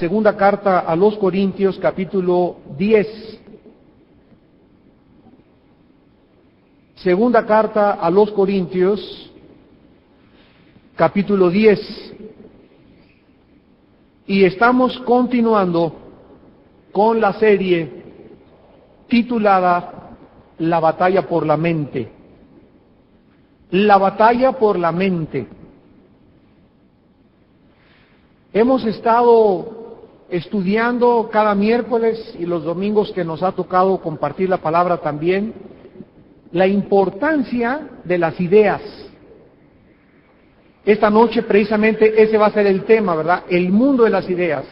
Segunda carta a los Corintios, capítulo 10. Segunda carta a los Corintios, capítulo 10. Y estamos continuando con la serie titulada La batalla por la mente. La batalla por la mente. Hemos estado estudiando cada miércoles y los domingos que nos ha tocado compartir la palabra también, la importancia de las ideas. Esta noche precisamente ese va a ser el tema, ¿verdad? El mundo de las ideas.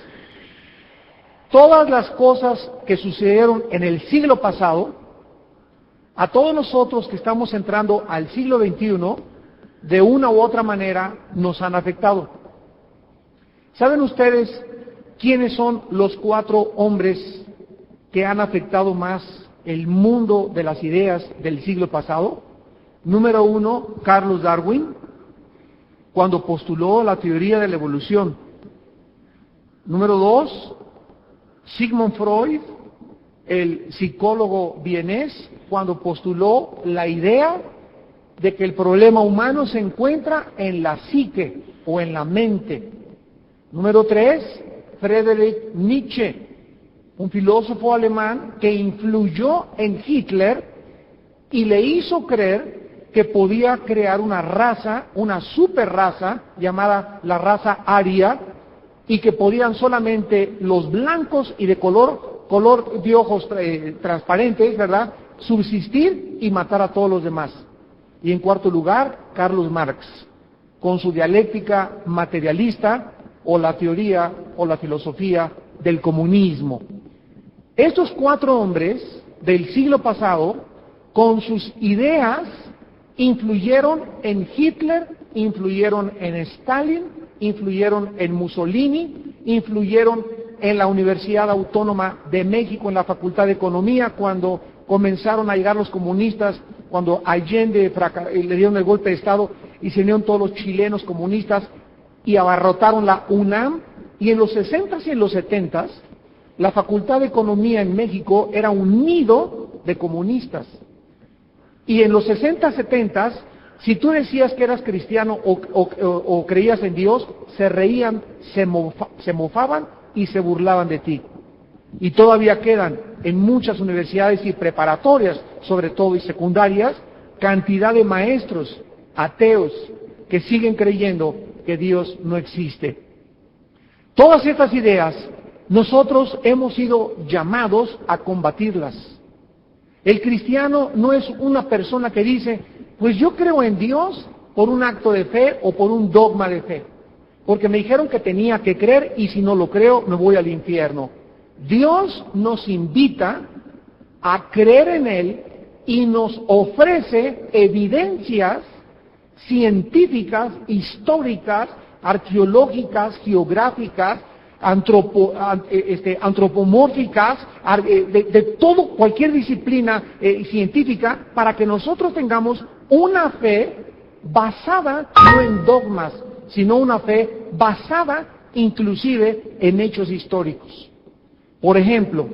Todas las cosas que sucedieron en el siglo pasado, a todos nosotros que estamos entrando al siglo XXI, de una u otra manera nos han afectado. ¿Saben ustedes quiénes son los 4 hombres que han afectado más el mundo de las ideas del siglo pasado? Número 1, Carlos Darwin, cuando postuló la teoría de la evolución. Número 2, Sigmund Freud, el psicólogo vienés, cuando postuló la idea de que el problema humano se encuentra en la psique o en la mente. Número 3, Friedrich Nietzsche, un filósofo alemán que influyó en Hitler y le hizo creer que podía crear una raza, una superraza llamada la raza aria, y que podían solamente los blancos y de color de ojos transparentes, ¿verdad?, subsistir y matar a todos los demás. Y en cuarto lugar, Karl Marx, con su dialéctica materialista, o la teoría o la filosofía del comunismo. Estos 4 hombres del siglo pasado, con sus ideas, influyeron en Hitler, influyeron en Stalin, influyeron en Mussolini, influyeron en la Universidad Autónoma de México, en la Facultad de Economía, cuando comenzaron a llegar los comunistas, cuando Allende le dieron el golpe de Estado y se unieron todos los chilenos comunistas y abarrotaron la UNAM, y en los 60s y en los 70s, la Facultad de Economía en México era un nido de comunistas. Y en los 60s, 70s, si tú decías que eras cristiano o creías en Dios, se reían, se mofaban y se burlaban de ti. Y todavía quedan en muchas universidades y preparatorias, sobre todo y secundarias, cantidad de maestros ateos que siguen creyendo que Dios no existe. Todas estas ideas, nosotros hemos sido llamados a combatirlas. El cristiano no es una persona que dice, pues yo creo en Dios por un acto de fe o por un dogma de fe, porque me dijeron que tenía que creer y si no lo creo me voy al infierno. Dios nos invita a creer en Él y nos ofrece evidencias científicas, históricas, arqueológicas, geográficas, antropomórficas, de todo, cualquier disciplina científica, para que nosotros tengamos una fe basada no en dogmas, sino una fe basada inclusive en hechos históricos. Por ejemplo,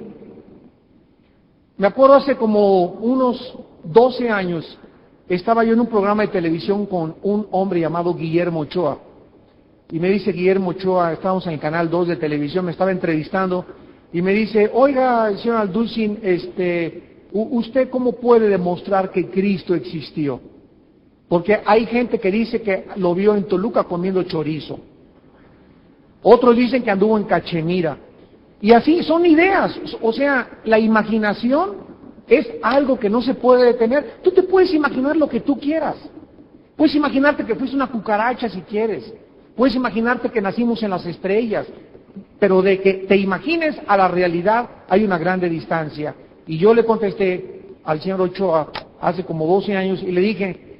me acuerdo hace como unos 12 años, estaba yo en un programa de televisión con un hombre llamado Guillermo Ochoa. Y me dice Guillermo Ochoa, estábamos en el Canal 2 de televisión, me estaba entrevistando, y me dice, oiga, señor Alducin, ¿usted cómo puede demostrar que Cristo existió? Porque hay gente que dice que lo vio en Toluca comiendo chorizo. Otros dicen que anduvo en Cachemira. Y así son ideas, o sea, la imaginación es algo que no se puede detener. Tú te puedes imaginar lo que tú quieras. Puedes imaginarte que fuiste una cucaracha si quieres. Puedes imaginarte que nacimos en las estrellas. Pero de que te imagines a la realidad hay una grande distancia. Y yo le contesté al señor Ochoa hace como 12 años y le dije,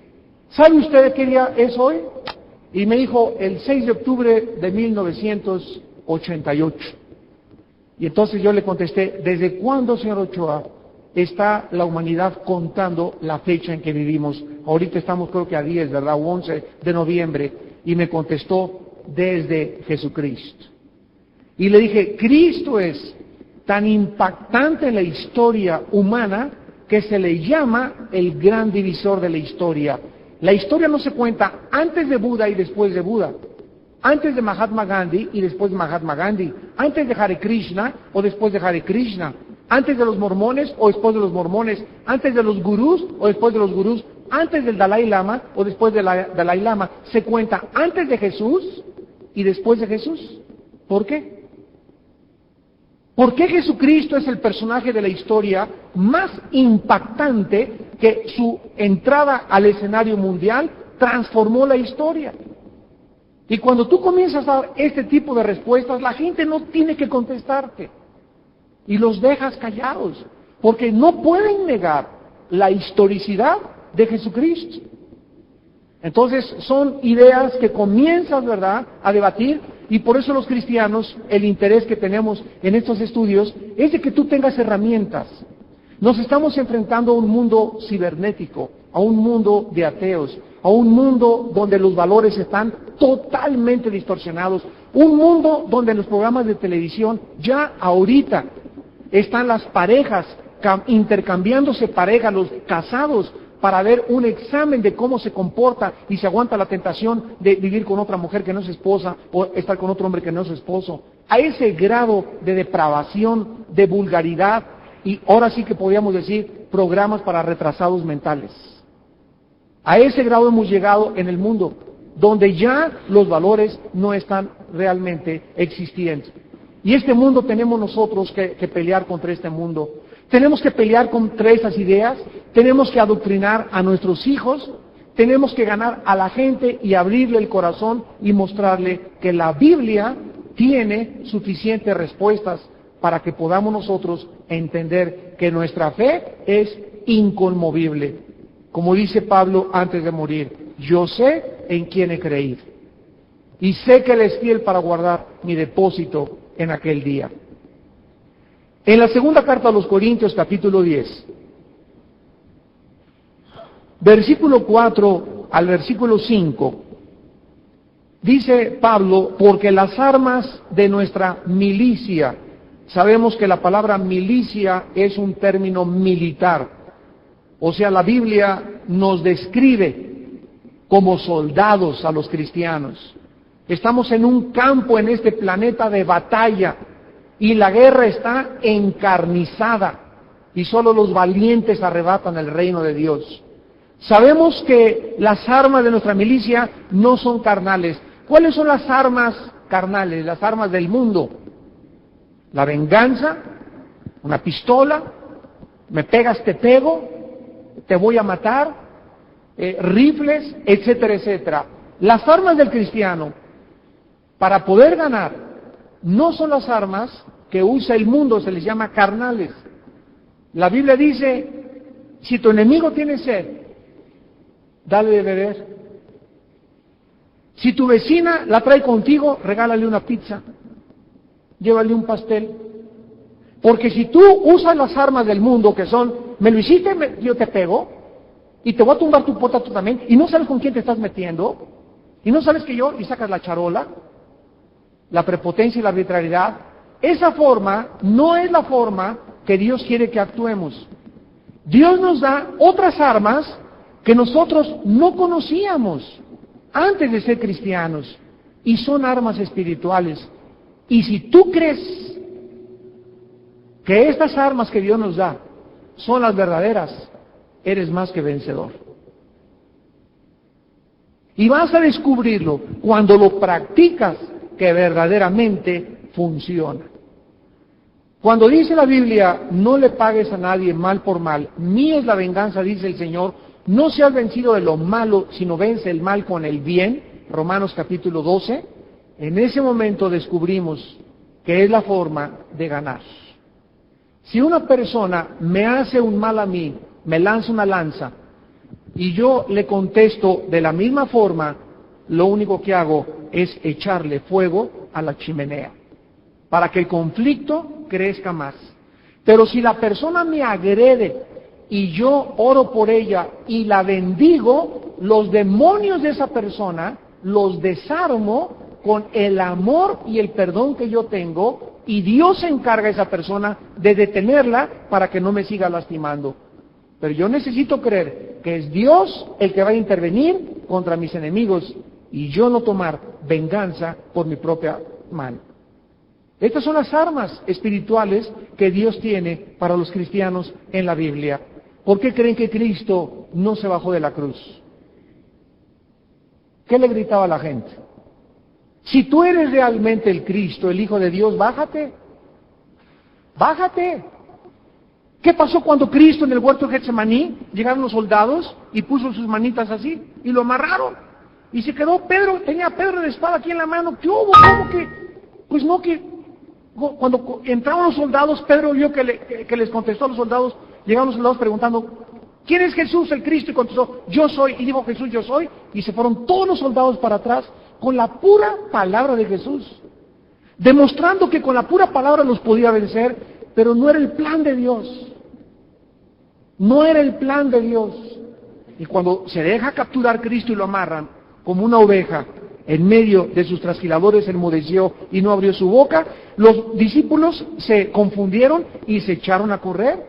¿sabe usted qué día es hoy? Y me dijo, el 6 de octubre de 1988. Y entonces yo le contesté, ¿desde cuándo, señor Ochoa, está la humanidad contando la fecha en que vivimos? Ahorita estamos creo que a 10, ¿verdad? O 11 de noviembre. Y me contestó, desde Jesucristo. Y le dije, Cristo es tan impactante en la historia humana que se le llama el gran divisor de la historia. La historia no se cuenta antes de Buda y después de Buda, antes de Mahatma Gandhi y después de Mahatma Gandhi, antes de Hare Krishna o después de Hare Krishna, antes de los mormones o después de los mormones, antes de los gurús o después de los gurús, antes del Dalai Lama o después del Dalai Lama. Se cuenta antes de Jesús y después de Jesús. ¿Por qué? ¿Por qué Jesucristo es el personaje de la historia más impactante que su entrada al escenario mundial transformó la historia? Y cuando tú comienzas a dar este tipo de respuestas, la gente no tiene que contestarte. Y los dejas callados, porque no pueden negar la historicidad de Jesucristo. Entonces son ideas que comienzas, ¿verdad?, a debatir, y por eso los cristianos, el interés que tenemos en estos estudios es de que tú tengas herramientas. Nos estamos enfrentando a un mundo cibernético, a un mundo de ateos, a un mundo donde los valores están totalmente distorsionados, un mundo donde en los programas de televisión ya ahorita están las parejas intercambiándose parejas, los casados, para ver un examen de cómo se comporta y se aguanta la tentación de vivir con otra mujer que no es esposa o estar con otro hombre que no es esposo. A ese grado de depravación, de vulgaridad, y ahora sí que podríamos decir programas para retrasados mentales. A ese grado hemos llegado en el mundo, donde ya los valores no están realmente existiendo. Y este mundo tenemos nosotros que pelear contra este mundo. Tenemos que pelear contra esas ideas, tenemos que adoctrinar a nuestros hijos, tenemos que ganar a la gente y abrirle el corazón y mostrarle que la Biblia tiene suficientes respuestas para que podamos nosotros entender que nuestra fe es inconmovible. Como dice Pablo antes de morir, yo sé en quién he creído y sé que Él es fiel para guardar mi depósito en aquel día. En la segunda carta a los Corintios, capítulo 10, versículo 4 al versículo 5, dice Pablo, porque las armas de nuestra milicia, sabemos que la palabra milicia es un término militar, o sea, la Biblia nos describe como soldados a los cristianos. Estamos en un campo en este planeta de batalla, y la guerra está encarnizada, y solo los valientes arrebatan el reino de Dios. Sabemos que las armas de nuestra milicia no son carnales. ¿Cuáles son las armas carnales, las armas del mundo? La venganza, una pistola, me pegas, te pego, te voy a matar, rifles, etcétera, etcétera. Las armas del cristiano, para poder ganar, no son las armas que usa el mundo, se les llama carnales. La Biblia dice, si tu enemigo tiene sed, dale de beber. Si tu vecina la trae contigo, regálale una pizza, llévale un pastel. Porque si tú usas las armas del mundo, que son, me lo hiciste, yo te pego, y te voy a tumbar tu puerta tú también, y no sabes con quién te estás metiendo, y no sabes que yo, y sacas la charola, la prepotencia y la arbitrariedad, esa forma no es la forma que Dios quiere que actuemos. Dios nos da otras armas que nosotros no conocíamos antes de ser cristianos, y son armas espirituales. Y si tú crees que estas armas que Dios nos da son las verdaderas, eres más que vencedor. Y vas a descubrirlo cuando lo practicas, que verdaderamente funciona. Cuando dice la Biblia, no le pagues a nadie mal por mal, mía es la venganza, dice el Señor, no seas vencido de lo malo, sino vence el mal con el bien, Romanos capítulo 12, en ese momento descubrimos que es la forma de ganar. Si una persona me hace un mal a mí, me lanza una lanza, y yo le contesto de la misma forma, lo único que hago es echarle fuego a la chimenea, para que el conflicto crezca más. Pero si la persona me agrede y yo oro por ella y la bendigo, los demonios de esa persona los desarmo con el amor y el perdón que yo tengo, y Dios se encarga a esa persona de detenerla para que no me siga lastimando. Pero yo necesito creer que es Dios el que va a intervenir contra mis enemigos y yo no tomar venganza por mi propia mano. Estas son las armas espirituales que Dios tiene para los cristianos en la Biblia. ¿Por qué creen que Cristo no se bajó de la cruz? ¿Qué le gritaba a la gente? Si tú eres realmente el Cristo, el Hijo de Dios, bájate. Bájate. ¿Qué pasó cuando Cristo en el huerto de Getsemaní llegaron los soldados y puso sus manitas así y lo amarraron? Y se quedó Pedro, tenía Pedro de espada aquí en la mano. ¿Qué hubo? ¿Cómo que? Pues no, que cuando entraron los soldados, Pedro vio que les contestó a los soldados, llegaron los soldados preguntando, ¿quién es Jesús el Cristo? Y contestó, yo soy. Y dijo Jesús, yo soy. Y se fueron todos los soldados para atrás con la pura palabra de Jesús, demostrando que con la pura palabra los podía vencer, pero no era el plan de Dios. No era el plan de Dios. Y cuando se deja capturar Cristo y lo amarran como una oveja, en medio de sus trasquiladores enmudeció y no abrió su boca, los discípulos se confundieron y se echaron a correr,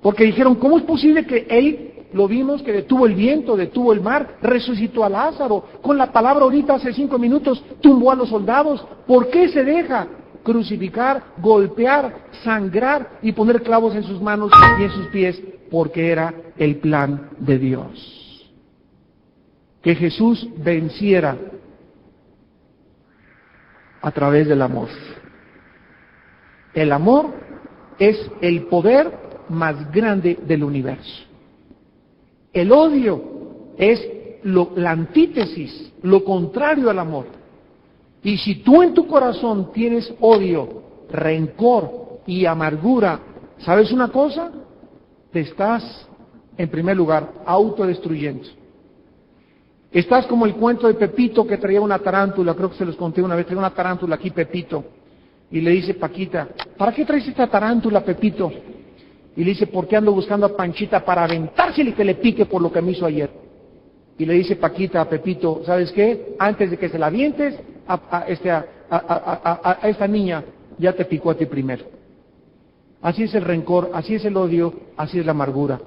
porque dijeron, ¿cómo es posible que él, lo vimos, que detuvo el viento, detuvo el mar, resucitó a Lázaro, con la palabra ahorita hace 5 minutos tumbó a los soldados? ¿Por qué se deja crucificar, golpear, sangrar y poner clavos en sus manos y en sus pies? Porque era el plan de Dios. Que Jesús venciera a través del amor. El amor es el poder más grande del universo. El odio es la antítesis, lo contrario al amor. Y si tú en tu corazón tienes odio, rencor y amargura, ¿sabes una cosa? Te estás, en primer lugar, autodestruyendo. Estás como el cuento de Pepito que traía una tarántula, creo que se los conté una vez, traía una tarántula aquí Pepito, y le dice Paquita, ¿para qué traes esta tarántula, Pepito? Y le dice, ¿por qué ando buscando a Panchita para aventársele y que le pique por lo que me hizo ayer? Y le dice Paquita a Pepito, ¿sabes qué? Antes de que se la avientes a esta niña, ya te picó a ti primero. Así es el rencor, así es el odio, así es la amargura.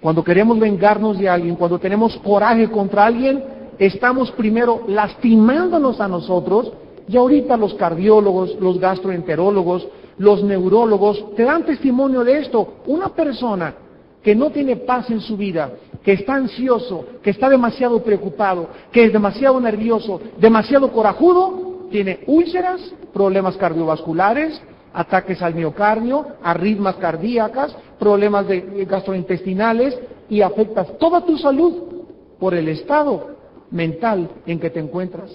Cuando queremos vengarnos de alguien, cuando tenemos coraje contra alguien, estamos primero lastimándonos a nosotros, y ahorita los cardiólogos, los gastroenterólogos, los neurólogos te dan testimonio de esto. Una persona que no tiene paz en su vida, que está ansioso, que está demasiado preocupado, que es demasiado nervioso, demasiado corajudo, tiene úlceras, problemas cardiovasculares, ataques al miocardio, arritmias cardíacas, problemas gastrointestinales, y afectas toda tu salud por el estado mental en que te encuentras.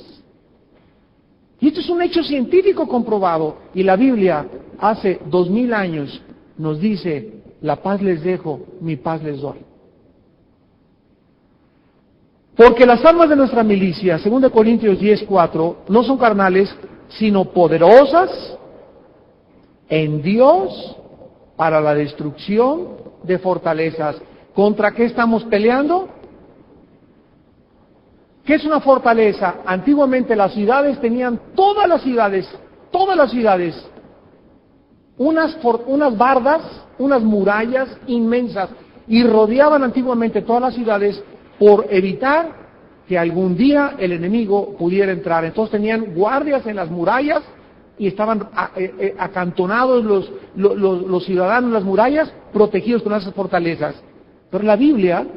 Y esto es un hecho científico comprobado, y la Biblia hace 2000 años nos dice, la paz les dejo, mi paz les doy. Porque las armas de nuestra milicia, 2 Corintios 10:4, no son carnales, sino poderosas en Dios para la destrucción de fortalezas. ¿Contra qué estamos peleando? ¿Qué es una fortaleza? Antiguamente las ciudades tenían, todas las ciudades, unas bardas, unas murallas inmensas, y rodeaban antiguamente todas las ciudades por evitar que algún día el enemigo pudiera entrar. Entonces tenían guardias en las murallas y estaban acantonados los ciudadanos en las murallas, protegidos con esas fortalezas. Pero la Biblia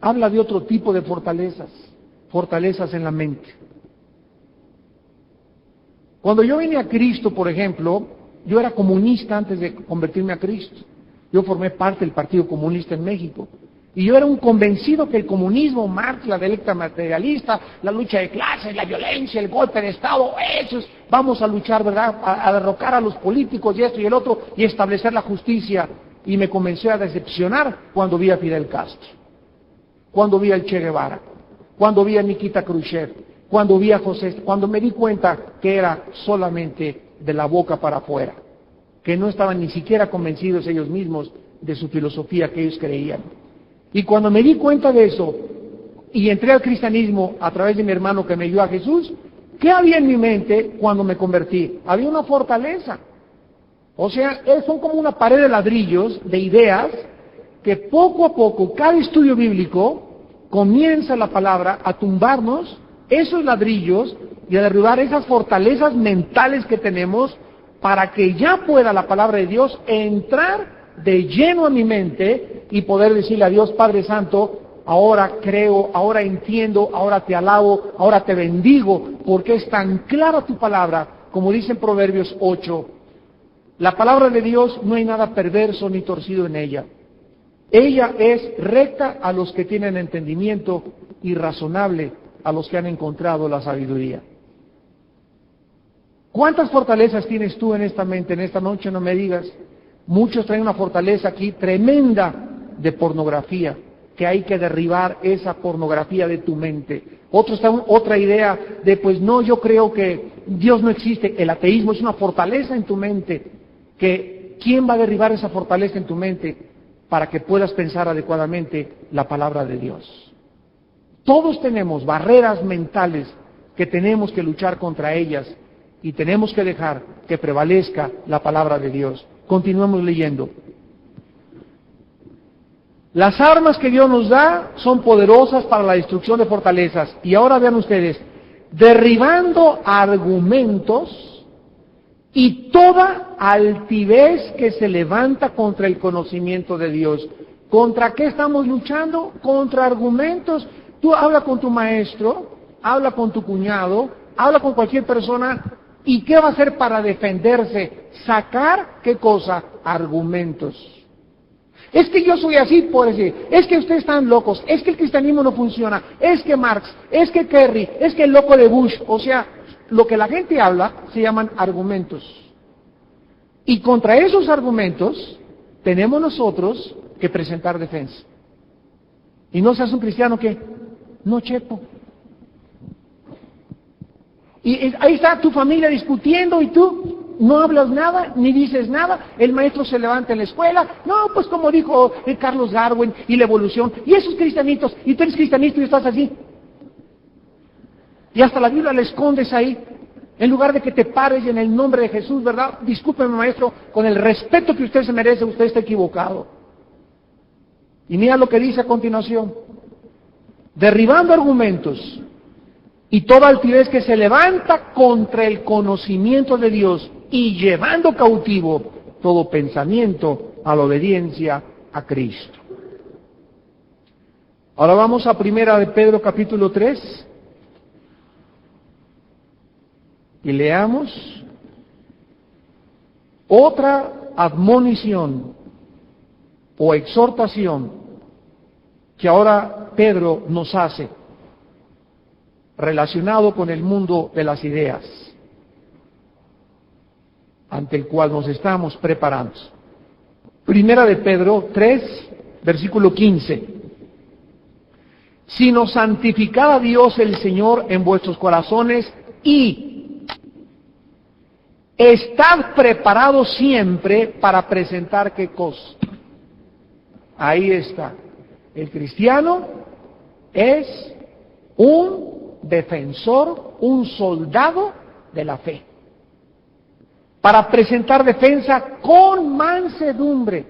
habla de otro tipo de fortalezas, fortalezas en la mente. Cuando yo vine a Cristo, por ejemplo, yo era comunista antes de convertirme a Cristo. Yo formé parte del Partido Comunista en México. Y yo era un convencido que el comunismo, Marx, la dialéctica materialista, la lucha de clases, la violencia, el golpe de Estado, eso es, vamos a luchar, ¿verdad?, a derrocar a los políticos y esto y el otro, y establecer la justicia. Y me comencé a decepcionar cuando vi a Fidel Castro, cuando vi al Che Guevara, cuando vi a Nikita Khrushchev, cuando vi a José, cuando me di cuenta que era solamente de la boca para afuera, que no estaban ni siquiera convencidos ellos mismos de su filosofía que ellos creían. Y cuando me di cuenta de eso, y entré al cristianismo a través de mi hermano que me dio a Jesús, ¿Qué había en mi mente cuando me convertí? Había una fortaleza. O sea, son como una pared de ladrillos, de ideas, que poco a poco, cada estudio bíblico, comienza la palabra a tumbarnos esos ladrillos y a derribar esas fortalezas mentales que tenemos para que ya pueda la palabra de Dios entrar de lleno a mi mente y poder decirle a Dios, Padre Santo, ahora creo, ahora entiendo, ahora te alabo, ahora te bendigo, porque es tan clara tu palabra, como dice en Proverbios 8. La palabra de Dios no hay nada perverso ni torcido en ella. Ella es recta a los que tienen entendimiento y razonable a los que han encontrado la sabiduría. ¿Cuántas fortalezas tienes tú en esta mente, en esta noche? No me digas. Muchos traen una fortaleza aquí tremenda de pornografía, que hay que derribar esa pornografía de tu mente. Otros traen otra idea de, pues no, yo creo que Dios no existe. El ateísmo es una fortaleza en tu mente, que ¿quién va a derribar esa fortaleza en tu mente para que puedas pensar adecuadamente la palabra de Dios? Todos tenemos barreras mentales que tenemos que luchar contra ellas y tenemos que dejar que prevalezca la palabra de Dios. Continuemos leyendo. Las armas que Dios nos da son poderosas para la destrucción de fortalezas. Y ahora vean ustedes, derribando argumentos y toda altivez que se levanta contra el conocimiento de Dios. ¿Contra qué estamos luchando? Contra argumentos. Tú habla con tu maestro, habla con tu cuñado, habla con cualquier persona. ¿Y qué va a hacer para defenderse? Sacar, ¿qué cosa? Argumentos. Es que yo soy así, por decir. Es que ustedes están locos. Es que el cristianismo no funciona. Es que Marx. Es que Kerry. Es que el loco de Bush. O sea, lo que la gente habla se llaman argumentos. Y contra esos argumentos tenemos nosotros que presentar defensa. Y no seas un cristiano que no chepo. Y ahí está tu familia discutiendo y tú no hablas nada, ni dices nada. El maestro se levanta en la escuela. No, pues como dijo Carlos Darwin y la evolución. Y esos cristianitos, y tú eres cristianito y estás así. Y hasta la Biblia la escondes ahí. En lugar de que te pares y en el nombre de Jesús, ¿verdad? Discúlpeme, maestro, con el respeto que usted se merece, usted está equivocado. Y mira lo que dice a continuación. Derribando argumentos y toda altivez que se levanta contra el conocimiento de Dios y llevando cautivo todo pensamiento a la obediencia a Cristo. Ahora vamos a 1 de Pedro capítulo 3 y leamos otra admonición o exhortación que ahora Pedro nos hace relacionado con el mundo de las ideas ante el cual nos estamos preparando. 1 de Pedro 3, versículo 15. Sino santificad a Dios el Señor en vuestros corazones y estad preparados siempre para presentar ¿qué cosa? Ahí está. El cristiano es un defensor, un soldado de la fe. Para presentar defensa con mansedumbre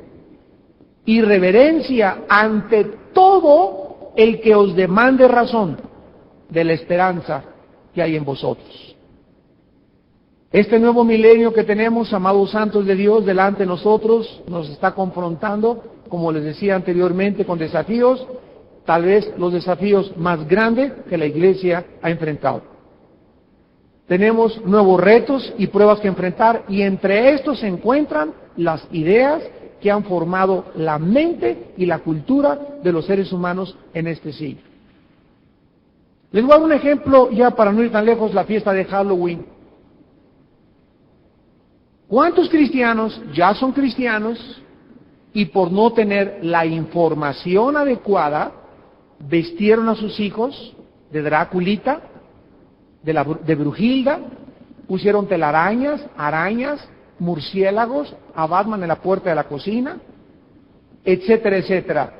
y reverencia ante todo el que os demande razón de la esperanza que hay en vosotros. Este nuevo milenio que tenemos, amados santos de Dios, delante de nosotros, nos está confrontando, como les decía anteriormente, con desafíos, tal vez los desafíos más grandes que la Iglesia ha enfrentado. Tenemos nuevos retos y pruebas que enfrentar, y entre estos se encuentran las ideas que han formado la mente y la cultura de los seres humanos en este siglo. Les voy a dar un ejemplo, ya para no ir tan lejos, la fiesta de Halloween. ¿Cuántos cristianos ya son cristianos y por no tener la información adecuada vestieron a sus hijos de Draculita, de Brujilda, pusieron telarañas, arañas, murciélagos, a Batman en la puerta de la cocina, etcétera, etcétera?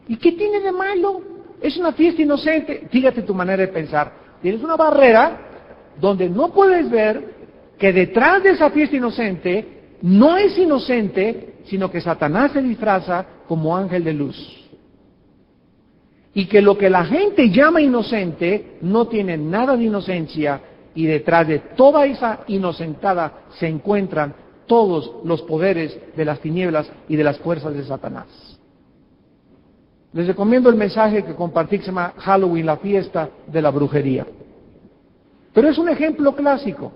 ¿Y qué tiene de malo? Es una fiesta inocente. Fíjate tu manera de pensar. Tienes una barrera donde no puedes ver que detrás de esa fiesta inocente no es inocente, sino que Satanás se disfraza como ángel de luz. Y que lo que la gente llama inocente no tiene nada de inocencia, y detrás de toda esa inocentada se encuentran todos los poderes de las tinieblas y de las fuerzas de Satanás. Les recomiendo el mensaje que compartí que se llama Halloween, la fiesta de la brujería. Pero es un ejemplo clásico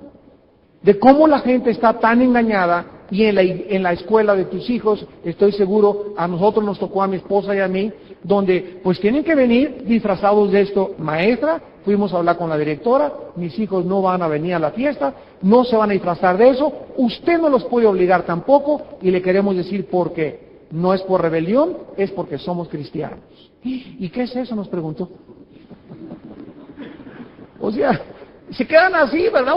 de cómo la gente está tan engañada, y en la escuela de tus hijos, estoy seguro, a nosotros nos tocó, a mi esposa y a mí, donde pues tienen que venir disfrazados de esto. Maestra, fuimos a hablar con la directora, mis hijos no van a venir a la fiesta, no se van a disfrazar de eso, usted no los puede obligar tampoco, y le queremos decir por qué. No es por rebelión, es porque somos cristianos. ¿Y qué es eso?, nos preguntó. O sea, se quedan así, ¿verdad?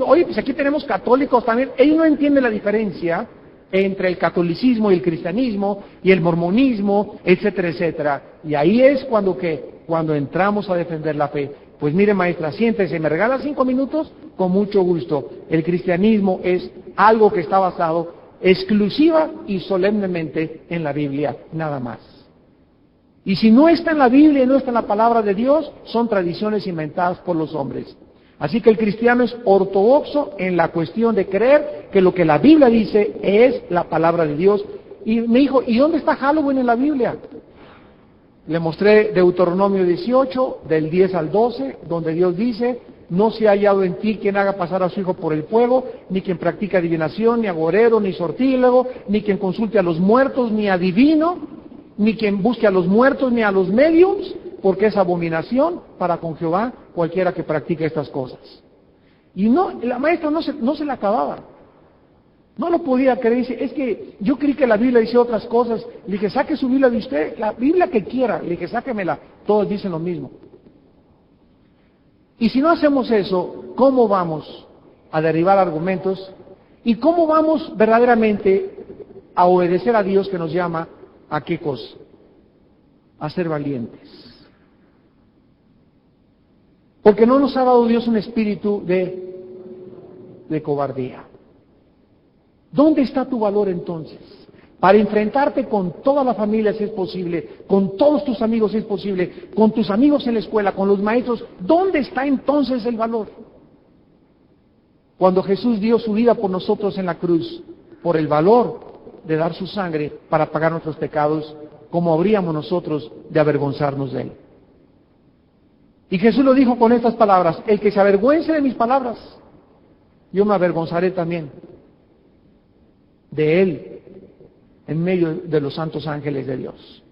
Oye, pues aquí tenemos católicos también. Ellos no entienden la diferencia entre el catolicismo y el cristianismo y el mormonismo, etcétera, etcétera. Y ahí es cuando entramos a defender la fe. Pues mire, maestra, siéntese, ¿me regala 5 minutos? Con mucho gusto. El cristianismo es algo que está basado exclusiva y solemnemente en la Biblia, nada más. Y si no está en la Biblia y no está en la palabra de Dios, son tradiciones inventadas por los hombres. Así que el cristiano es ortodoxo en la cuestión de creer que lo que la Biblia dice es la palabra de Dios. Y me dijo, ¿y dónde está Halloween en la Biblia? Le mostré Deuteronomio 18, del 10 al 12, donde Dios dice: no se ha hallado en ti quien haga pasar a su hijo por el fuego, ni quien practique adivinación, ni agorero, ni sortílego, ni quien consulte a los muertos, ni adivino, ni quien busque a los muertos, ni a los mediums, porque es abominación para con Jehová cualquiera que practique estas cosas. Y no, la maestra no se la acababa. No lo podía creer. Dice, es que yo creí que la Biblia decía otras cosas. Le dije, saque su Biblia de usted, la Biblia que quiera. Le dije, sáquemela. Todos dicen lo mismo. Y si no hacemos eso, ¿cómo vamos a derribar argumentos? ¿Y cómo vamos verdaderamente a obedecer a Dios, que nos llama a qué cosa? A ser valientes. Porque no nos ha dado Dios un espíritu de cobardía. ¿Dónde está tu valor entonces? Para enfrentarte con toda la familia si es posible, con todos tus amigos si es posible, con tus amigos en la escuela, con los maestros. ¿Dónde está entonces el valor? Cuando Jesús dio su vida por nosotros en la cruz, por el valor de dar su sangre para pagar nuestros pecados, ¿cómo habríamos nosotros de avergonzarnos de Él? Y Jesús lo dijo con estas palabras: el que se avergüence de mis palabras, yo me avergonzaré también de Él en medio de los santos ángeles de Dios.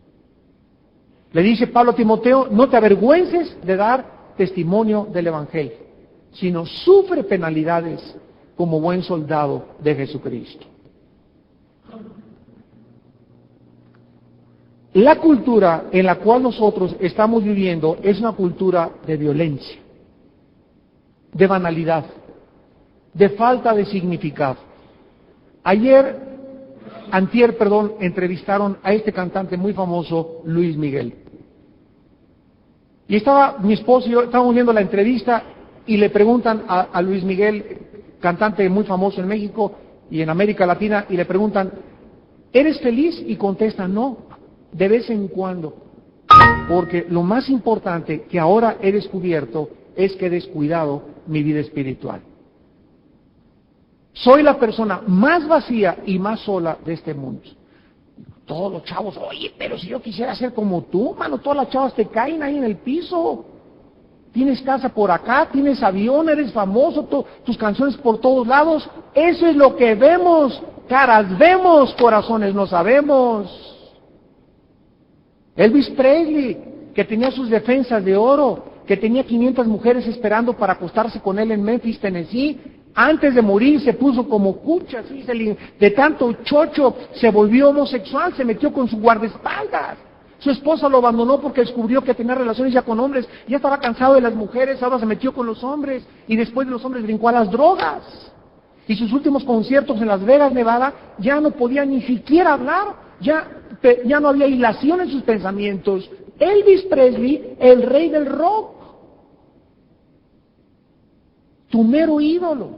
Le dice Pablo a Timoteo: no te avergüences de dar testimonio del Evangelio, sino sufre penalidades como buen soldado de Jesucristo. La cultura en la cual nosotros estamos viviendo es una cultura de violencia, de banalidad, de falta de significado. Antier, entrevistaron a este cantante muy famoso, Luis Miguel. Y mi esposo y yo estábamos viendo la entrevista y le preguntan a Luis Miguel, cantante muy famoso en México y en América Latina, y le preguntan, ¿eres feliz? Y contesta, no, de vez en cuando. Porque lo más importante que ahora he descubierto es que he descuidado mi vida espiritual. Soy la persona más vacía y más sola de este mundo. Todos los chavos, oye, pero si yo quisiera ser como tú, mano, todas las chavas te caen ahí en el piso. Tienes casa por acá, tienes avión, eres famoso, tus canciones por todos lados. Eso es lo que vemos. Caras vemos, corazones no sabemos. Elvis Presley, que tenía sus defensas de oro, que tenía 500 mujeres esperando para acostarse con él en Memphis, Tennessee, antes de morir se puso como cucha, así, de tanto chocho, se volvió homosexual, se metió con su guardaespaldas. Su esposa lo abandonó porque descubrió que tenía relaciones ya con hombres, ya estaba cansado de las mujeres, ahora se metió con los hombres, y después de los hombres brincó a las drogas. Y sus últimos conciertos en Las Vegas, Nevada, ya no podía ni siquiera hablar, ya no había hilación en sus pensamientos. Elvis Presley, el rey del rock. tu mero ídolo.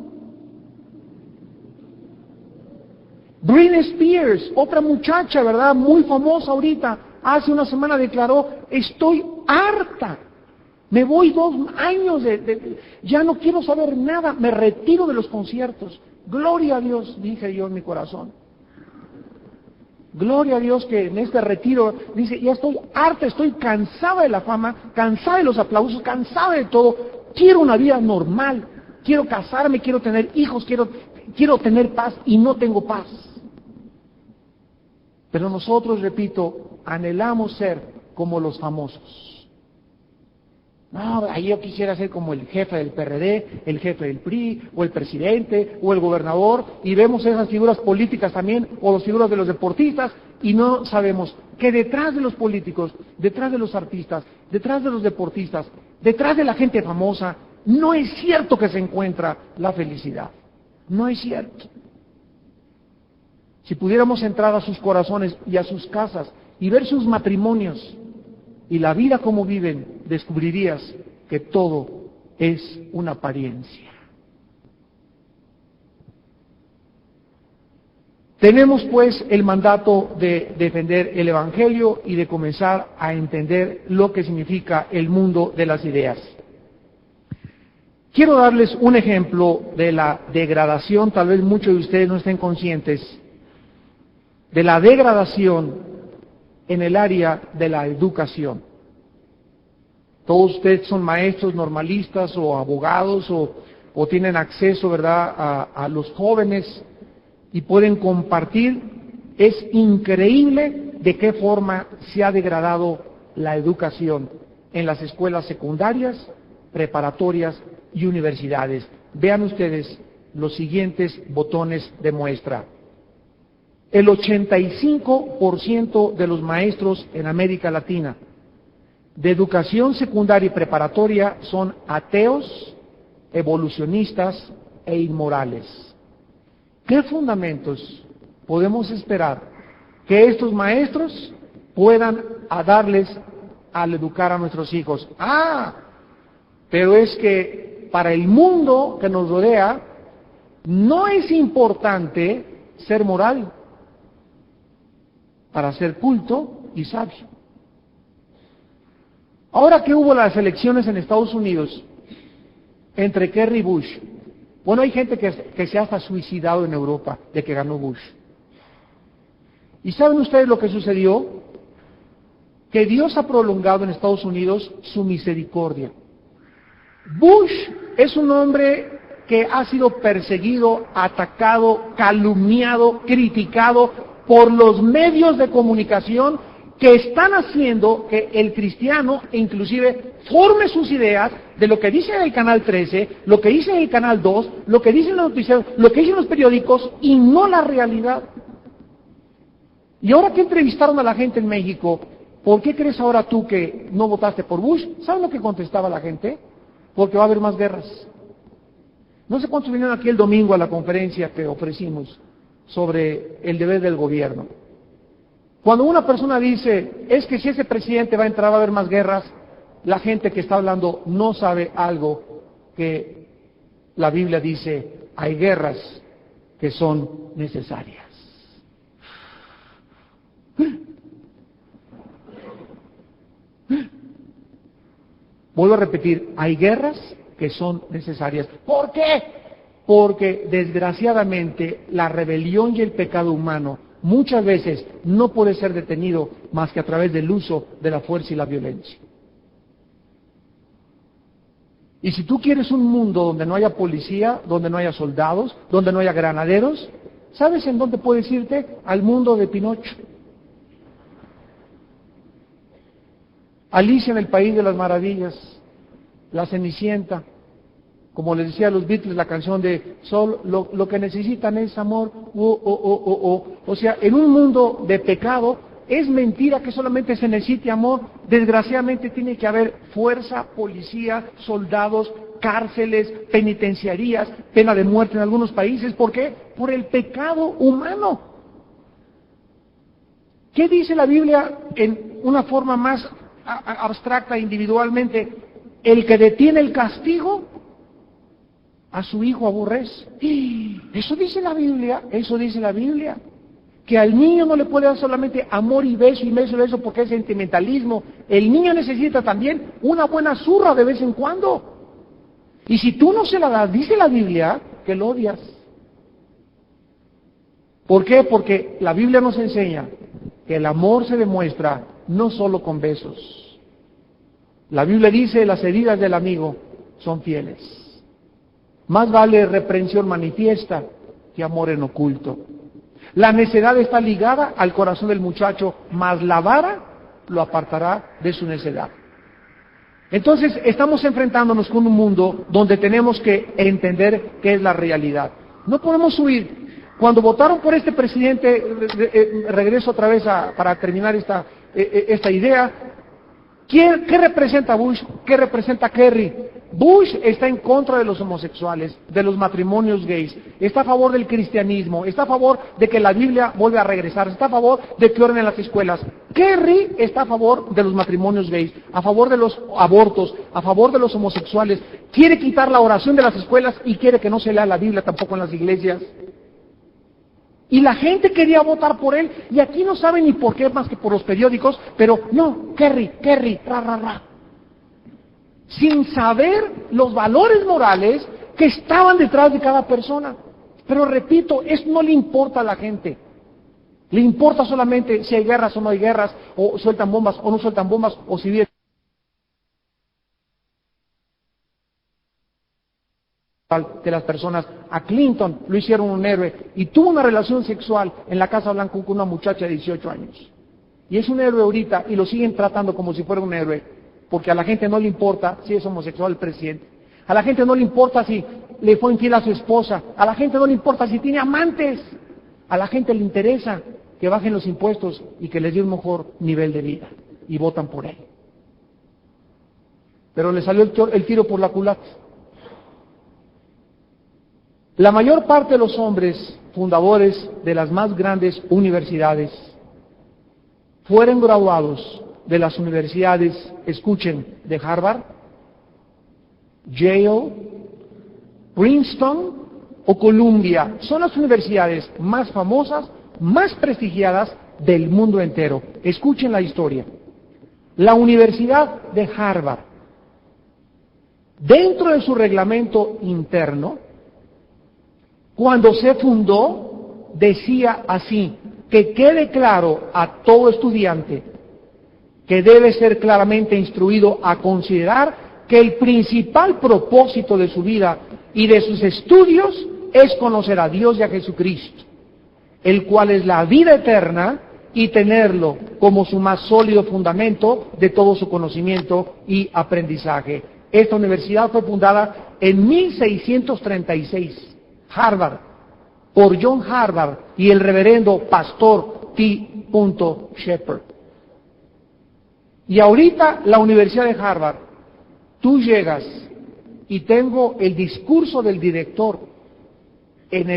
Britney Spears, otra muchacha, ¿verdad? Muy famosa ahorita, hace una semana declaró, estoy harta, me voy 2 años, ya no quiero saber nada, me retiro de los conciertos. Gloria a Dios, dije yo en mi corazón. Gloria a Dios que en este retiro, dice, ya estoy harta, estoy cansada de la fama, cansada de los aplausos, cansada de todo, quiero una vida normal, quiero casarme, quiero tener hijos, quiero tener paz y no tengo paz. Pero nosotros, repito, anhelamos ser como los famosos. No, ahí yo quisiera ser como el jefe del PRD, el jefe del PRI, o el presidente, o el gobernador, y vemos esas figuras políticas también, o las figuras de los deportistas, y no sabemos que detrás de los políticos, detrás de los artistas, detrás de los deportistas, detrás de la gente famosa, no es cierto que se encuentra la felicidad. No es cierto. Si pudiéramos entrar a sus corazones y a sus casas y ver sus matrimonios y la vida como viven, descubrirías que todo es una apariencia. Tenemos pues el mandato de defender el Evangelio y de comenzar a entender lo que significa el mundo de las ideas. Quiero darles un ejemplo de la degradación, tal vez muchos de ustedes no estén conscientes, de la degradación en el área de la educación. Todos ustedes son maestros normalistas o abogados o tienen acceso, ¿verdad?, a los jóvenes y pueden compartir. Es increíble de qué forma se ha degradado la educación en las escuelas secundarias, preparatorias y universidades. Vean ustedes los siguientes botones de muestra. El 85% de los maestros en América Latina de educación secundaria y preparatoria son ateos, evolucionistas e inmorales. ¿Qué fundamentos podemos esperar que estos maestros puedan darles al educar a nuestros hijos? Pero es que para el mundo que nos rodea no es importante ser moral para ser culto y sabio. Ahora que hubo las elecciones en Estados Unidos entre Kerry y Bush, bueno, hay gente que se ha hasta suicidado en Europa de que ganó Bush. ¿Y saben ustedes lo que sucedió? Que Dios ha prolongado en Estados Unidos su misericordia. Bush es un hombre que ha sido perseguido, atacado, calumniado, criticado por los medios de comunicación que están haciendo que el cristiano inclusive forme sus ideas de lo que dice en el Canal 13, lo que dice en el Canal 2, lo que dicen los noticieros, lo que dicen los periódicos y no la realidad. Y ahora que entrevistaron a la gente en México, ¿por qué crees ahora tú que no votaste por Bush? ¿Saben lo que contestaba la gente? Porque va a haber más guerras. No sé cuántos vinieron aquí el domingo a la conferencia que ofrecimos sobre el deber del gobierno. Cuando una persona dice, es que si ese presidente va a entrar va a haber más guerras, la gente que está hablando no sabe algo que la Biblia dice, hay guerras que son necesarias. Vuelvo a repetir, hay guerras que son necesarias. ¿Por qué? Porque desgraciadamente la rebelión y el pecado humano muchas veces no puede ser detenido más que a través del uso de la fuerza y la violencia. Y si tú quieres un mundo donde no haya policía, donde no haya soldados, donde no haya granaderos, ¿sabes en dónde puedes irte? Al mundo de Pinocho. Alicia en el País de las Maravillas, La Cenicienta, como les decía a los Beatles, la canción de Sol, lo que necesitan es amor, O sea, en un mundo de pecado, es mentira que solamente se necesite amor. Desgraciadamente tiene que haber fuerza, policía, soldados, cárceles, penitenciarías, pena de muerte en algunos países. ¿Por qué? Por el pecado humano. ¿Qué dice la Biblia en una forma más abstracta individualmente? El que detiene el castigo a su hijo aborrece. Eso dice la Biblia, eso dice la Biblia. Que al niño no le puede dar solamente amor y beso y beso y beso porque es sentimentalismo. El niño necesita también una buena zurra de vez en cuando. Y si tú no se la das, dice la Biblia, que lo odias. ¿Por qué? Porque la Biblia nos enseña que el amor se demuestra no solo con besos. La Biblia dice, las heridas del amigo son fieles. Más vale reprensión manifiesta que amor en oculto. La necedad está ligada al corazón del muchacho, mas la vara lo apartará de su necedad. Entonces, estamos enfrentándonos con un mundo donde tenemos que entender qué es la realidad. No podemos huir. Cuando votaron por este presidente, regreso otra vez para terminar esta idea, ¿qué representa Bush? ¿Qué representa Kerry? Bush está en contra de los homosexuales, de los matrimonios gays, está a favor del cristianismo, está a favor de que la Biblia vuelva a regresar, está a favor de que oren en las escuelas. Kerry está a favor de los matrimonios gays, a favor de los abortos, a favor de los homosexuales, quiere quitar la oración de las escuelas y quiere que no se lea la Biblia tampoco en las iglesias. Y la gente quería votar por él, y aquí no saben ni por qué más que por los periódicos, pero no, Kerry, ra, ra, ra. Sin saber los valores morales que estaban detrás de cada persona. Pero repito, eso no le importa a la gente. Le importa solamente si hay guerras o no hay guerras, o sueltan bombas o no sueltan bombas, o si viven de las personas. A Clinton lo hicieron un héroe y tuvo una relación sexual en la Casa Blanca con una muchacha de 18 años. Y es un héroe ahorita y lo siguen tratando como si fuera un héroe, porque a la gente no le importa si es homosexual el presidente. A la gente no le importa si le fue infiel a su esposa. A la gente no le importa si tiene amantes. A la gente le interesa que bajen los impuestos y que les dé un mejor nivel de vida. Y votan por él. Pero le salió el tiro por la culata. La mayor parte de los hombres fundadores de las más grandes universidades fueron graduados de las universidades, escuchen, de Harvard, Yale, Princeton o Columbia. Son las universidades más famosas, más prestigiadas del mundo entero. Escuchen la historia. La Universidad de Harvard, dentro de su reglamento interno, cuando se fundó, decía así: que quede claro a todo estudiante que debe ser claramente instruido a considerar que el principal propósito de su vida y de sus estudios es conocer a Dios y a Jesucristo, el cual es la vida eterna, y tenerlo como su más sólido fundamento de todo su conocimiento y aprendizaje. Esta universidad fue fundada en 1636. Harvard, por John Harvard y el reverendo pastor T. Shepard. Y ahorita la Universidad de Harvard, tú llegas y tengo el discurso del director en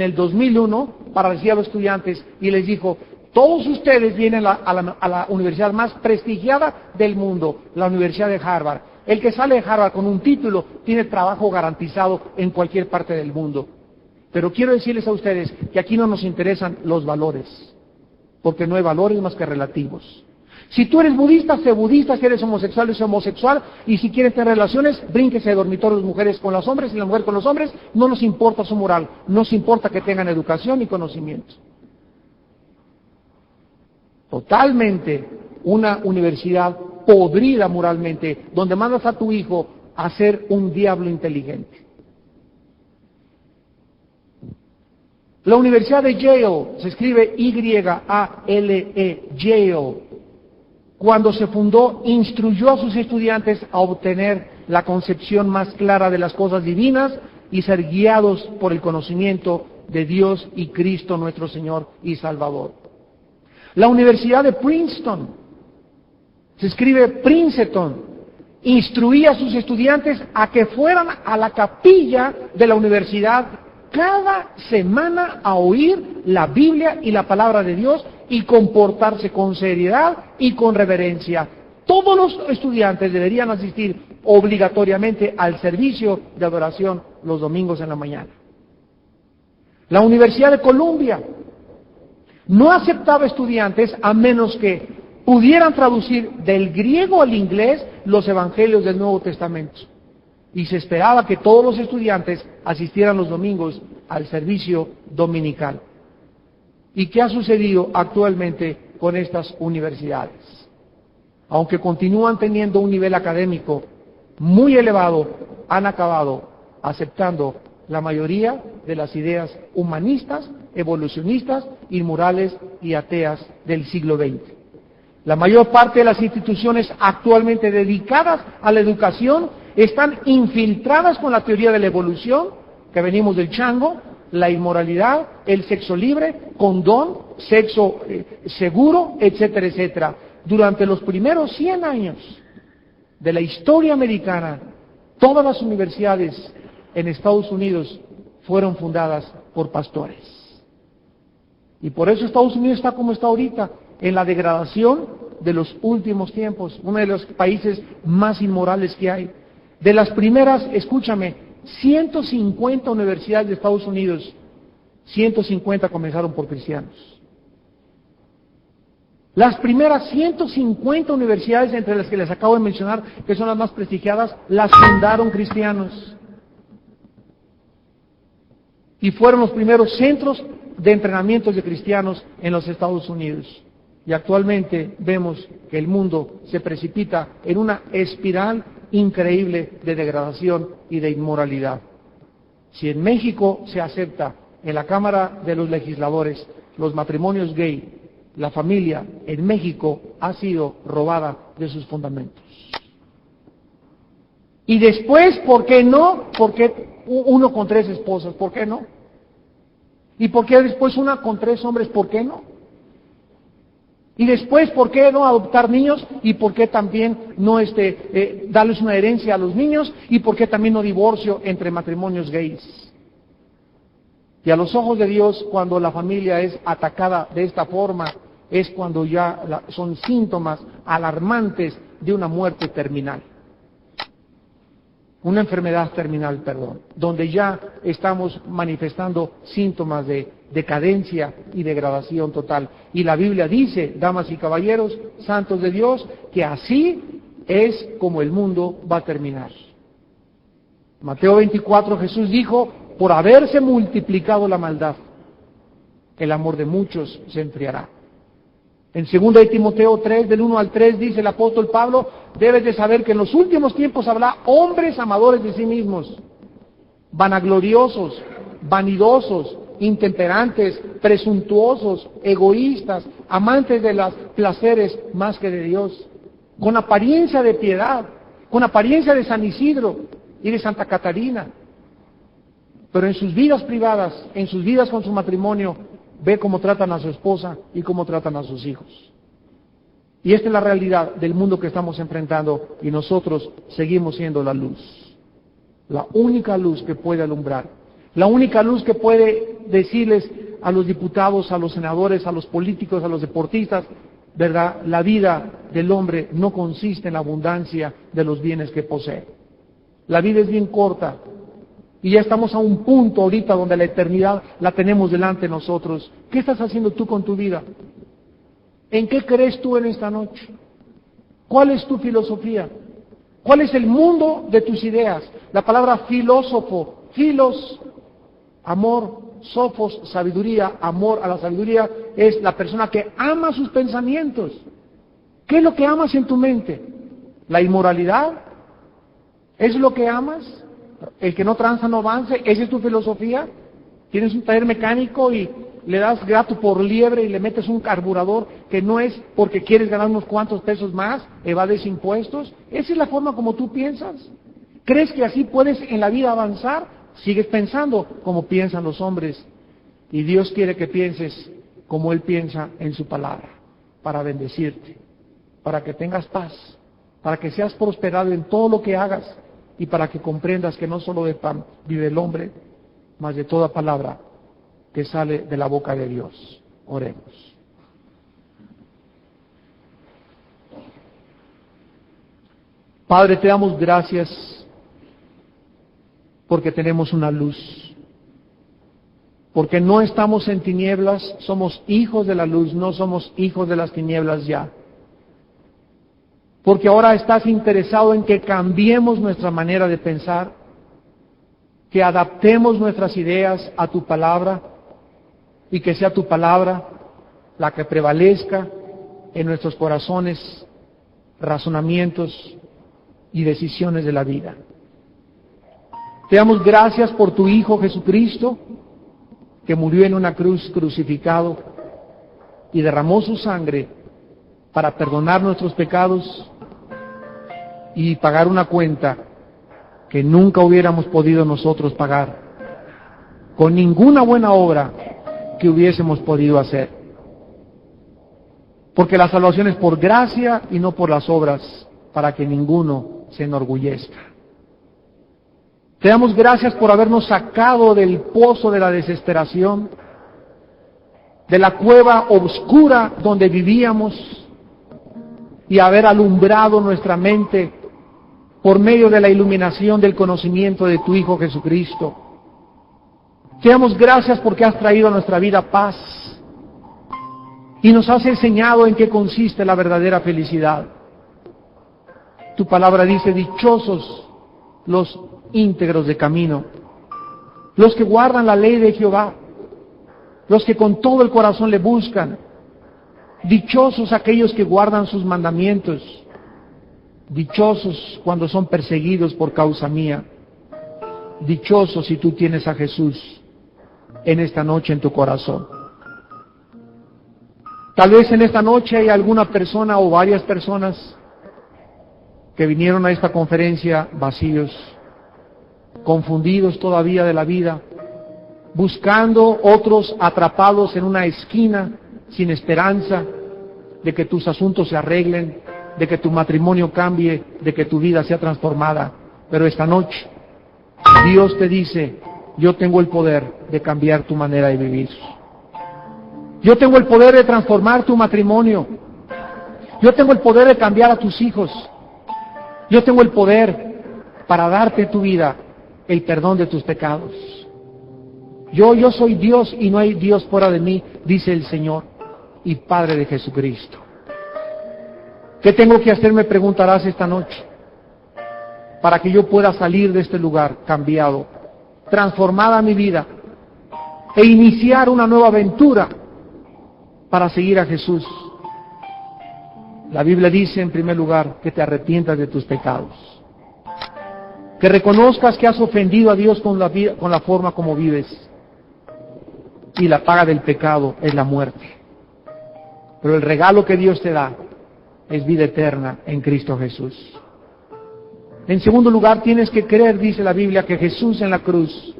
el 2001 para recibir a los estudiantes y les dijo: todos ustedes vienen a la universidad más prestigiada del mundo, la Universidad de Harvard. El que sale de Harvard con un título tiene trabajo garantizado en cualquier parte del mundo. Pero quiero decirles a ustedes que aquí no nos interesan los valores, porque no hay valores más que relativos. Si tú eres budista, sé budista; si eres homosexual, sé homosexual; y si quieres tener relaciones, brínquese de dormitorios mujeres con los hombres y la mujer con los hombres. No nos importa su moral, nos importa que tengan educación y conocimiento. Totalmente una universidad podrida moralmente, donde mandas a tu hijo a ser un diablo inteligente. La Universidad de Yale, se escribe Y-A-L-E, Yale, cuando se fundó, instruyó a sus estudiantes a obtener la concepción más clara de las cosas divinas y ser guiados por el conocimiento de Dios y Cristo nuestro Señor y Salvador. La Universidad de Princeton, se escribe Princeton, instruía a sus estudiantes a que fueran a la capilla de la universidad cada semana a oír la Biblia y la palabra de Dios y comportarse con seriedad y con reverencia. Todos los estudiantes deberían asistir obligatoriamente al servicio de adoración los domingos en la mañana. La Universidad de Columbia no aceptaba estudiantes a menos que pudieran traducir del griego al inglés los evangelios del Nuevo Testamento. Y se esperaba que todos los estudiantes asistieran los domingos al servicio dominical. ¿Y qué ha sucedido actualmente con estas universidades? Aunque continúan teniendo un nivel académico muy elevado, han acabado aceptando la mayoría de las ideas humanistas, evolucionistas, inmorales y ateas del siglo XX. La mayor parte de las instituciones actualmente dedicadas a la educación están infiltradas con la teoría de la evolución, que venimos del chango, la inmoralidad, el sexo libre, condón, sexo seguro, etcétera, etcétera. Durante los primeros 100 años de la historia americana, todas las universidades en Estados Unidos fueron fundadas por pastores. Y por eso Estados Unidos está como está ahorita, en la degradación de los últimos tiempos, uno de los países más inmorales que hay. De las primeras, escúchame, 150 universidades de Estados Unidos, 150 comenzaron por cristianos. Las primeras 150 universidades, entre las que les acabo de mencionar, que son las más prestigiadas, las fundaron cristianos. Y fueron los primeros centros de entrenamiento de cristianos en los Estados Unidos. Y actualmente vemos que el mundo se precipita en una espiral increíble de degradación y de inmoralidad. Si en México se acepta en la Cámara de los Legisladores los matrimonios gay, la familia en México ha sido robada de sus fundamentos. Y después, ¿por qué no? ¿Por qué uno con 3 esposas? ¿Por qué no? ¿Y por qué después una con 3 hombres? ¿Por qué no? Y después, ¿por qué no adoptar niños? ¿Y por qué también no darles una herencia a los niños? ¿Y por qué también no divorcio entre matrimonios gays? Y a los ojos de Dios, cuando la familia es atacada de esta forma, es cuando ya son síntomas alarmantes de una muerte terminal. Una enfermedad terminal, perdón, donde ya estamos manifestando síntomas de decadencia y degradación total. Y la Biblia dice, damas y caballeros, santos de Dios, que así es como el mundo va a terminar. Mateo 24, Jesús dijo, por haberse multiplicado la maldad, el amor de muchos se enfriará. En 2 de Timoteo 3, del 1 al 3, dice el apóstol Pablo, debes de saber que en los últimos tiempos habrá hombres amadores de sí mismos, vanagloriosos, vanidosos, intemperantes, presuntuosos, egoístas, amantes de los placeres más que de Dios, con apariencia de piedad, con apariencia de San Isidro y de Santa Catarina. Pero en sus vidas privadas, en sus vidas con su matrimonio, ve cómo tratan a su esposa y cómo tratan a sus hijos. Y esta es la realidad del mundo que estamos enfrentando y nosotros seguimos siendo la luz. La única luz que puede alumbrar. La única luz que puede decirles a los diputados, a los senadores, a los políticos, a los deportistas, ¿verdad? La vida del hombre no consiste en la abundancia de los bienes que posee. La vida es bien corta. Y ya estamos a un punto ahorita donde la eternidad la tenemos delante de nosotros. ¿Qué estás haciendo tú con tu vida? ¿En qué crees tú en esta noche? ¿Cuál es tu filosofía? ¿Cuál es el mundo de tus ideas? La palabra filósofo, filos, amor, sofos, sabiduría, amor a la sabiduría, es la persona que ama sus pensamientos. ¿Qué es lo que amas en tu mente? ¿La inmoralidad? ¿Es lo que amas? El que no tranza no avance, ¿esa es tu filosofía? Tienes un taller mecánico y le das gato por liebre y le metes un carburador que no es porque quieres ganar unos cuantos pesos más, evades impuestos. ¿Esa es la forma como tú piensas? ¿Crees que así puedes en la vida avanzar? Sigues pensando como piensan los hombres. Y Dios quiere que pienses como Él piensa en su palabra, para bendecirte, para que tengas paz, para que seas prosperado en todo lo que hagas, y para que comprendas que no solo de pan vive el hombre, mas de toda palabra que sale de la boca de Dios. Oremos. Padre, te damos gracias porque tenemos una luz. Porque no estamos en tinieblas, somos hijos de la luz, no somos hijos de las tinieblas ya. Porque ahora estás interesado en que cambiemos nuestra manera de pensar, que adaptemos nuestras ideas a tu palabra y que sea tu palabra la que prevalezca en nuestros corazones, razonamientos y decisiones de la vida. Te damos gracias por tu Hijo Jesucristo, que murió en una cruz crucificado y derramó su sangre para perdonar nuestros pecados y pagar una cuenta que nunca hubiéramos podido nosotros pagar con ninguna buena obra que hubiésemos podido hacer. Porque la salvación es por gracia y no por las obras, para que ninguno se enorgullezca. Te damos gracias por habernos sacado del pozo de la desesperación, de la cueva oscura donde vivíamos, y haber alumbrado nuestra mente por medio de la iluminación del conocimiento de tu Hijo Jesucristo. Te damos gracias porque has traído a nuestra vida paz y nos has enseñado en qué consiste la verdadera felicidad. Tu palabra dice: dichosos los íntegros de camino, los que guardan la ley de Jehová, los que con todo el corazón le buscan. Dichosos aquellos que guardan sus mandamientos. Dichosos cuando son perseguidos por causa mía. Dichosos si tú tienes a Jesús en esta noche en tu corazón. Tal vez en esta noche hay alguna persona o varias personas que vinieron a esta conferencia vacíos, confundidos todavía de la vida, buscando, otros atrapados en una esquina, sin esperanza de que tus asuntos se arreglen, de que tu matrimonio cambie, de que tu vida sea transformada. Pero esta noche Dios te dice: yo tengo el poder de cambiar tu manera de vivir. Yo tengo el poder de transformar tu matrimonio. Yo tengo el poder de cambiar a tus hijos. Yo tengo el poder para darte tu vida el perdón de tus pecados. Yo soy Dios y no hay Dios fuera de mí, dice el Señor y Padre de Jesucristo. ¿Qué tengo que hacer? Me preguntarás esta noche, para que yo pueda salir de este lugar cambiado, transformada mi vida e iniciar una nueva aventura para seguir a Jesús. La Biblia dice, en primer lugar, que te arrepientas de tus pecados, que reconozcas que has ofendido a Dios con la forma como vives, y la paga del pecado es la muerte. Pero el regalo que Dios te da es vida eterna en Cristo Jesús. En segundo lugar, tienes que creer, dice la Biblia, que Jesús en la cruz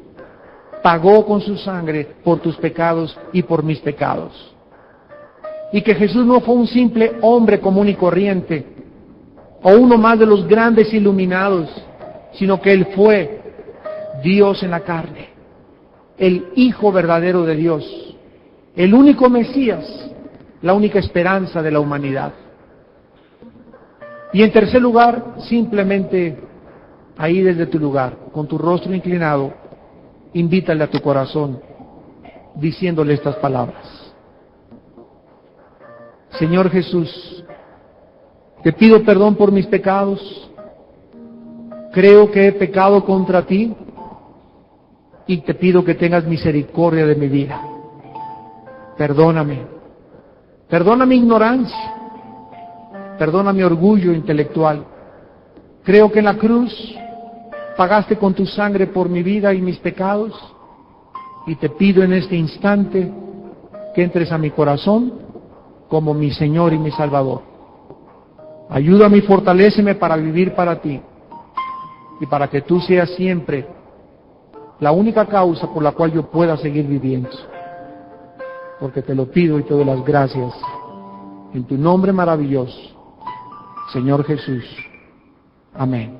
pagó con su sangre por tus pecados y por mis pecados. Y que Jesús no fue un simple hombre común y corriente, o uno más de los grandes iluminados, sino que Él fue Dios en la carne, el Hijo verdadero de Dios, el único Mesías, la única esperanza de la humanidad. Y en tercer lugar, simplemente ahí desde tu lugar, con tu rostro inclinado, invítale a tu corazón, diciéndole estas palabras: Señor Jesús, te pido perdón por mis pecados. Creo que he pecado contra ti y te pido que tengas misericordia de mi vida. Perdóname. Perdona mi ignorancia. Perdona mi orgullo intelectual. Creo que en la cruz pagaste con tu sangre por mi vida y mis pecados, y te pido en este instante que entres a mi corazón como mi Señor y mi Salvador. Ayúdame y fortaléceme para vivir para ti y para que tú seas siempre la única causa por la cual yo pueda seguir viviendo. Porque te lo pido y te doy las gracias en tu nombre maravilloso, Señor Jesús. Amén.